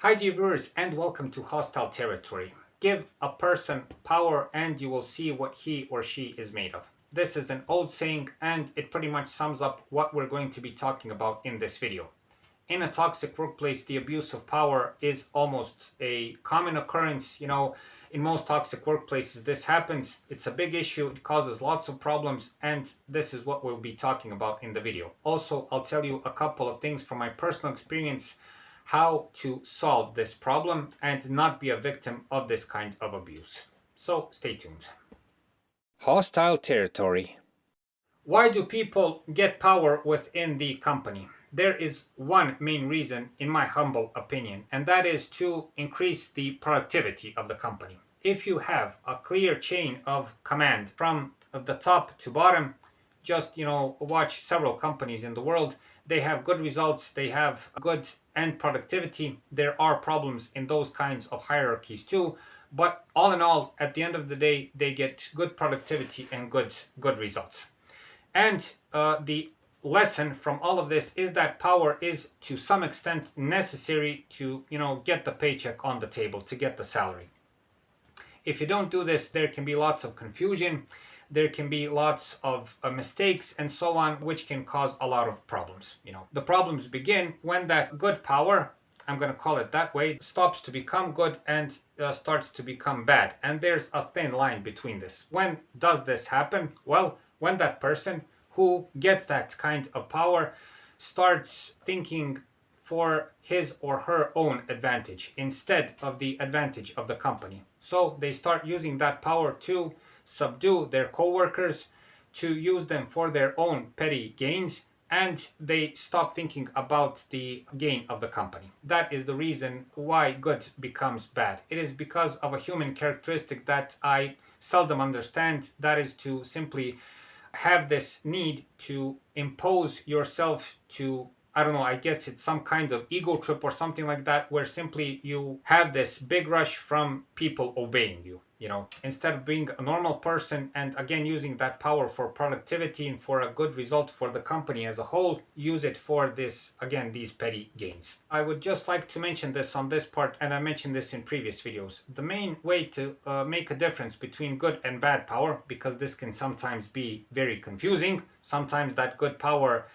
Hi dear viewers and welcome to Hostile Territory. Give a person power and you will see what he or she is made of. This is an old saying and it pretty much sums up what we're going to be talking about in this video. In a toxic workplace, the abuse of power is almost a common occurrence. In most toxic workplaces, this happens. It's a big issue. It causes lots of problems, and this is what we'll be talking about in the video. Also, I'll tell you a couple of things from my personal experience how to solve this problem and not be a victim of this kind of abuse. So stay tuned. Hostile territory. Why do people get power within the company? There is one main reason, in my humble opinion, and that is to increase the productivity of the company. If you have a clear chain of command from the top to bottom, just watch several companies in the world. They have good results, they have good end productivity. There are problems in those kinds of hierarchies too, but all in all, at the end of the day, they get good productivity and good results. And the lesson from all of this is that power is to some extent necessary to get the paycheck on the table, to get the salary. If you don't do this, there can be lots of confusion, there can be lots of mistakes and so on, which can cause a lot of problems. The problems begin when that good power, I'm going to call it that way, stops to become good and starts to become bad. And there's a thin line between this. When does this happen? Well, when that person who gets that kind of power starts thinking for his or her own advantage instead of the advantage of the company. So they start using that power to subdue their coworkers, to use them for their own petty gains, and they stop thinking about the gain of the company. That is the reason why good becomes bad. It is because of a human characteristic that I seldom understand. That is to simply have this need to impose yourself to, I don't know, I guess it's some kind of ego trip or something like that, where simply you have this big rush from people obeying you. Instead of being a normal person and again using that power for productivity and for a good result for the company as a whole, use it for this, again, these petty gains. I would just like to mention this on this part, and I mentioned this in previous videos. The main way to make a difference between good and bad power, because this can sometimes be very confusing, sometimes that good power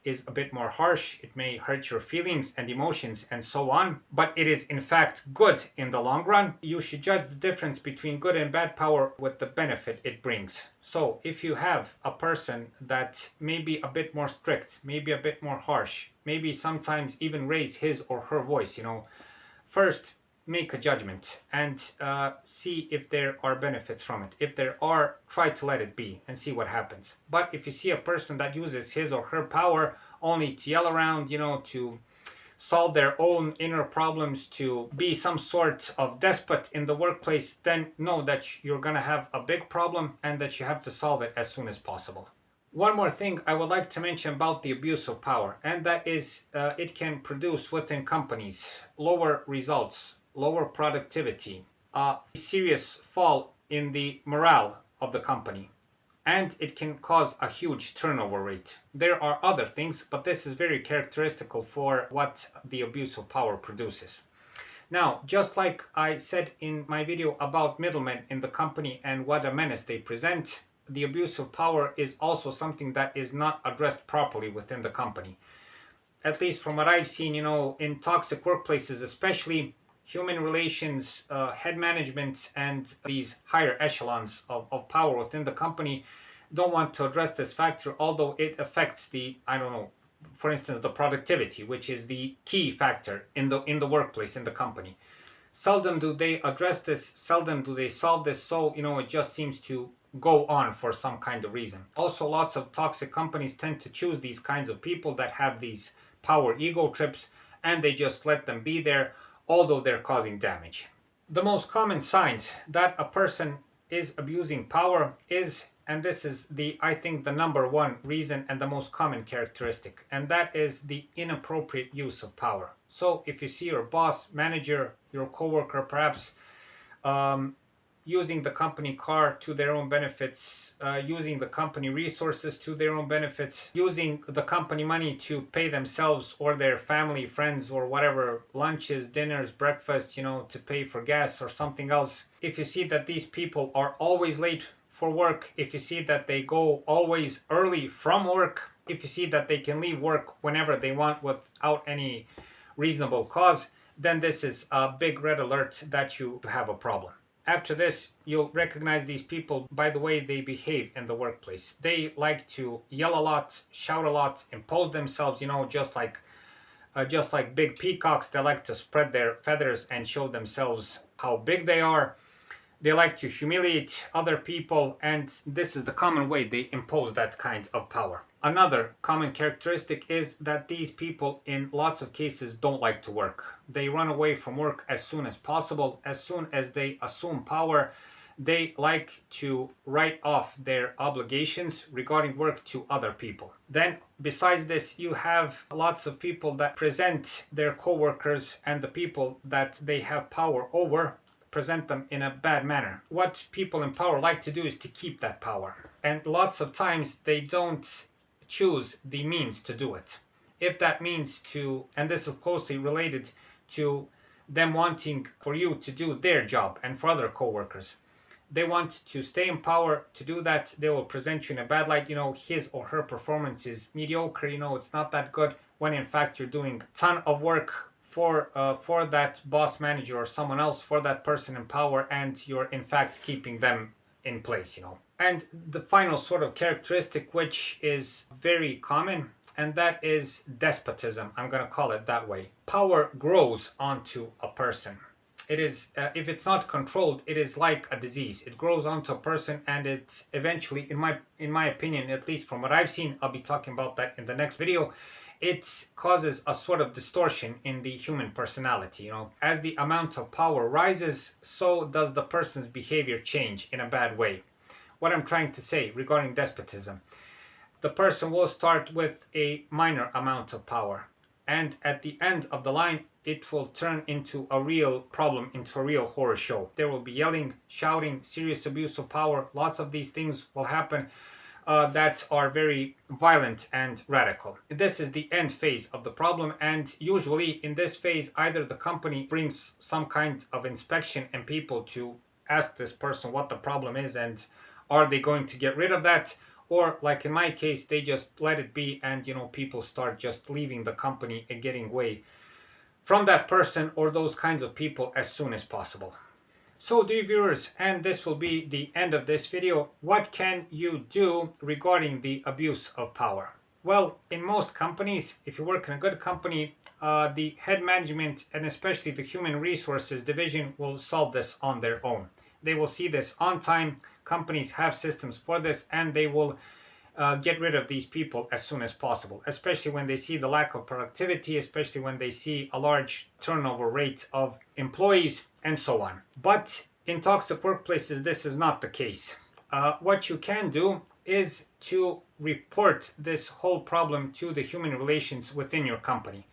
is a bit more harsh, it may hurt your feelings and emotions and so on, but it is in fact good in the long run. You should judge the difference between good and bad power with the benefit it brings. So if you have a person that may be a bit more strict, maybe a bit more harsh, maybe sometimes even raise his or her voice, first make a judgment and see if there are benefits from it. If there are, try to let it be and see what happens. But if you see a person that uses his or her power only to yell around, to solve their own inner problems, to be some sort of despot in the workplace, then know that you're going to have a big problem and that you have to solve it as soon as possible. One more thing I would like to mention about the abuse of power, and that is it can produce within companies lower results, lower productivity, a serious fall in the morale of the company, and it can cause a huge turnover rate. There are other things, but this is very characteristical for what the abuse of power produces. Now, just like I said in my video about middlemen in the company and what a menace they present, the abuse of power is also something that is not addressed properly within the company. At least from what I've seen, in toxic workplaces, especially human relations, head management, and these higher echelons of power within the company don't want to address this factor, although it affects the, I don't know, for instance, the productivity, which is the key factor in the workplace, in the company. Seldom do they address this, seldom do they solve this, so it just seems to go on for some kind of reason. Also, lots of toxic companies tend to choose these kinds of people that have these power ego trips, and they just let them be there, although they're causing damage. The most common signs that a person is abusing power is, and this is I think the number one reason and the most common characteristic, and that is the inappropriate use of power. So if you see your boss, manager, your coworker perhaps using the company car to their own benefits, using the company resources to their own benefits, using the company money to pay themselves or their family, friends, or whatever, lunches, dinners, breakfasts, to pay for gas or something else. If you see that these people are always late for work, if you see that they go always early from work, if you see that they can leave work whenever they want without any reasonable cause, then this is a big red alert that you have a problem. After this, you'll recognize these people by the way they behave in the workplace. They like to yell a lot, shout a lot, impose themselves, just like big peacocks. They like to spread their feathers and show themselves how big they are. They like to humiliate other people, and this is the common way they impose that kind of power. Another common characteristic is that these people in lots of cases don't like to work. They run away from work as soon as possible. As soon as they assume power, they like to write off their obligations regarding work to other people. Then, besides this, you have lots of people that present their co-workers and the people that they have power over, present them in a bad manner. What people in power like to do is to keep that power. And lots of times they don't choose the means to do it. If that means to, and this is closely related to them wanting for you to do their job and for other co-workers, they want to stay in power. To do that, they will present you in a bad light. His or her performance is mediocre, it's not that good, when in fact you're doing a ton of work for that boss manager or someone else, for that person in power, and you're in fact keeping them in place. And the final sort of characteristic, which is very common, and that is despotism. I'm going to call it that way. Power grows onto a person. It is, if it's not controlled, it is like a disease. It grows onto a person, and it eventually, in my opinion, at least from what I've seen, I'll be talking about that in the next video, it causes a sort of distortion in the human personality. As the amount of power rises, so does the person's behavior change in a bad way. What I'm trying to say regarding despotism, the person will start with a minor amount of power, and at the end of the line, it will turn into a real problem, into a real horror show. There will be yelling, shouting, serious abuse of power. Lots of these things will happen that are very violent and radical. This is the end phase of the problem, and usually in this phase, either the company brings some kind of inspection and people to ask this person what the problem is and are they going to get rid of that, or like in my case, they just let it be, and people start just leaving the company and getting away from that person or those kinds of people as soon as possible. So dear viewers, and this will be the end of this video, what can you do regarding the abuse of power? Well, in most companies, if you work in a good company, the head management and especially the human resources division will solve this on their own. They will see this on time. Companies have systems for this, and they will get rid of these people as soon as possible, especially when they see the lack of productivity, especially when they see a large turnover rate of employees, and so on. But in toxic workplaces, this is not the case. What you can do is to report this whole problem to the human relations within your company.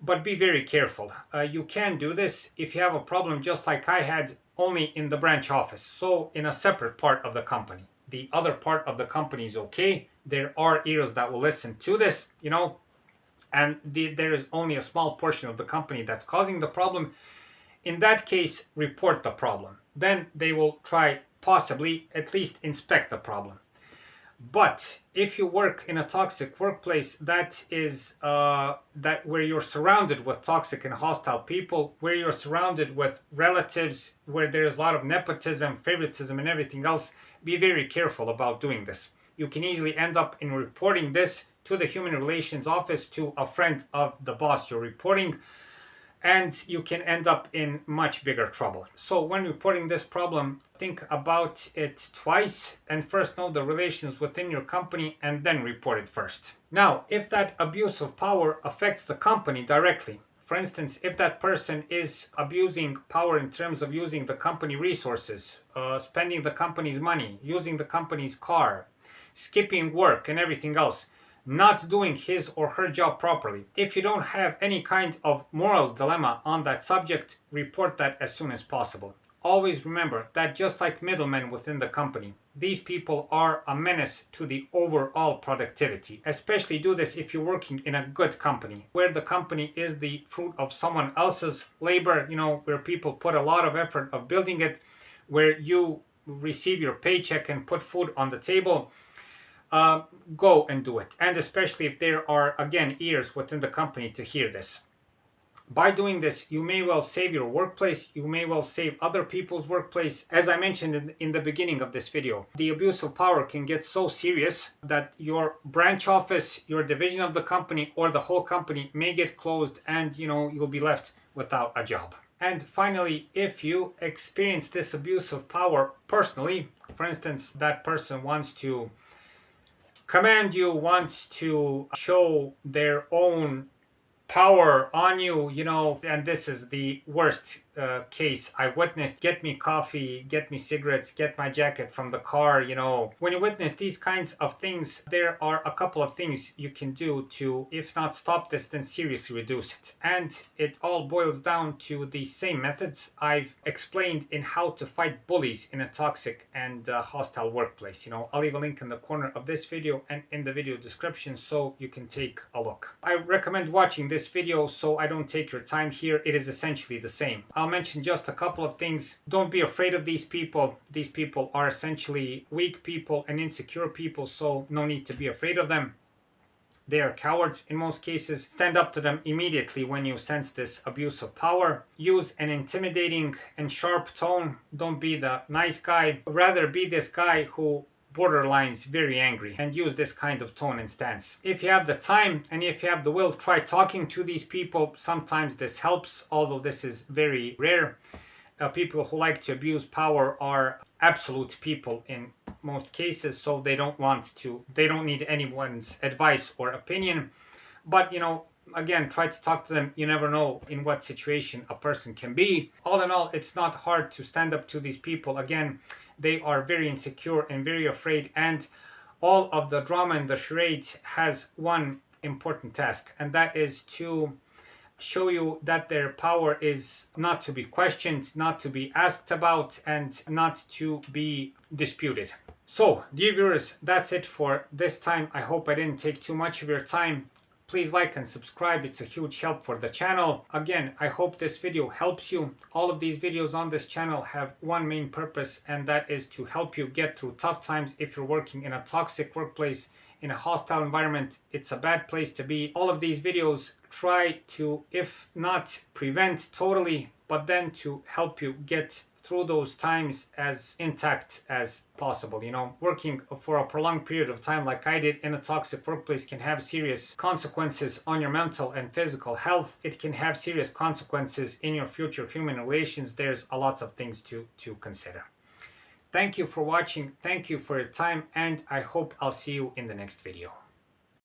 But be very careful. You can do this if you have a problem just like I had, only in the branch office, so in a separate part of the company. The other part of the company is okay. There are ears that will listen to this, and there is only a small portion of the company that's causing the problem. In that case, report the problem. Then they will try, possibly, at least inspect the problem. But if you work in a toxic workplace, that is that where you're surrounded with toxic and hostile people, where you're surrounded with relatives, where there's a lot of nepotism, favoritism, and everything else, be very careful about doing this. You can easily end up in reporting this to the human relations office, to a friend of the boss you're reporting, and you can end up in much bigger trouble. So when reporting this problem, think about it twice, and first know the relations within your company and then report it first. Now, if that abuse of power affects the company directly, for instance, if that person is abusing power in terms of using the company resources, spending the company's money, using the company's car, skipping work and everything else, not doing his or her job properly. If you don't have any kind of moral dilemma on that subject, report that as soon as possible. always remember that just like middlemen within the company, these people are a menace to the overall productivity. Especially do this if you're working in a good company, where the company is the fruit of someone else's labor, where people put a lot of effort of building it, where you receive your paycheck and put food on the table. Go and do it. And especially if there are, again, ears within the company to hear this. By doing this, you may well save your workplace, you may well save other people's workplace. As I mentioned in the beginning of this video, the abuse of power can get so serious that your branch office, your division of the company, or the whole company may get closed, and you'll be left without a job. And finally, if you experience this abuse of power personally, for instance, that person wants to command you, wants to show their own power on you, and this is the worst case I witnessed. Get me coffee, get me cigarettes, get my jacket from the car. When you witness these kinds of things, there are a couple of things you can do to, if not stop this, then seriously reduce it. And it all boils down to the same methods I've explained in how to fight bullies in a toxic and hostile workplace. I'll leave a link in the corner of this video and in the video description so you can take a look. I recommend watching this video so I don't take your time here. It is essentially the same. I'll mention just a couple of things. Don't be afraid of these people. These people are essentially weak people and insecure people, so no need to be afraid of them. They are cowards in most cases. Stand up to them immediately when you sense this abuse of power. Use an intimidating and sharp tone. Don't be the nice guy. Rather be this guy who borderlines very angry, and use this kind of tone and stance. If you have the time and if you have the will, try talking to these people. Sometimes this helps, although this is very rare. People who like to abuse power are absolute people in most cases, so they don't need anyone's advice or opinion. But again, try to talk to them. You never know in what situation a person can be. All in all, it's not hard to stand up to these people. Again, they are very insecure and very afraid, and all of the drama and the charade has one important task, and that is to show you that their power is not to be questioned, not to be asked about, and not to be disputed. So, dear viewers, that's it for this time. I hope I didn't take too much of your time. Please like and subscribe. It's a huge help for the channel. Again, I hope this video helps you. All of these videos on this channel have one main purpose, and that is to help you get through tough times. If you're working in a toxic workplace, in a hostile environment, it's a bad place to be. All of these videos try to, if not prevent totally, but then to help you get through those times as intact as possible. Working for a prolonged period of time like I did in a toxic workplace can have serious consequences on your mental and physical health. It can have serious consequences in your future human relations. There's a lots of things to consider. Thank you for watching. Thank you for your time, and I hope I'll see you in the next video.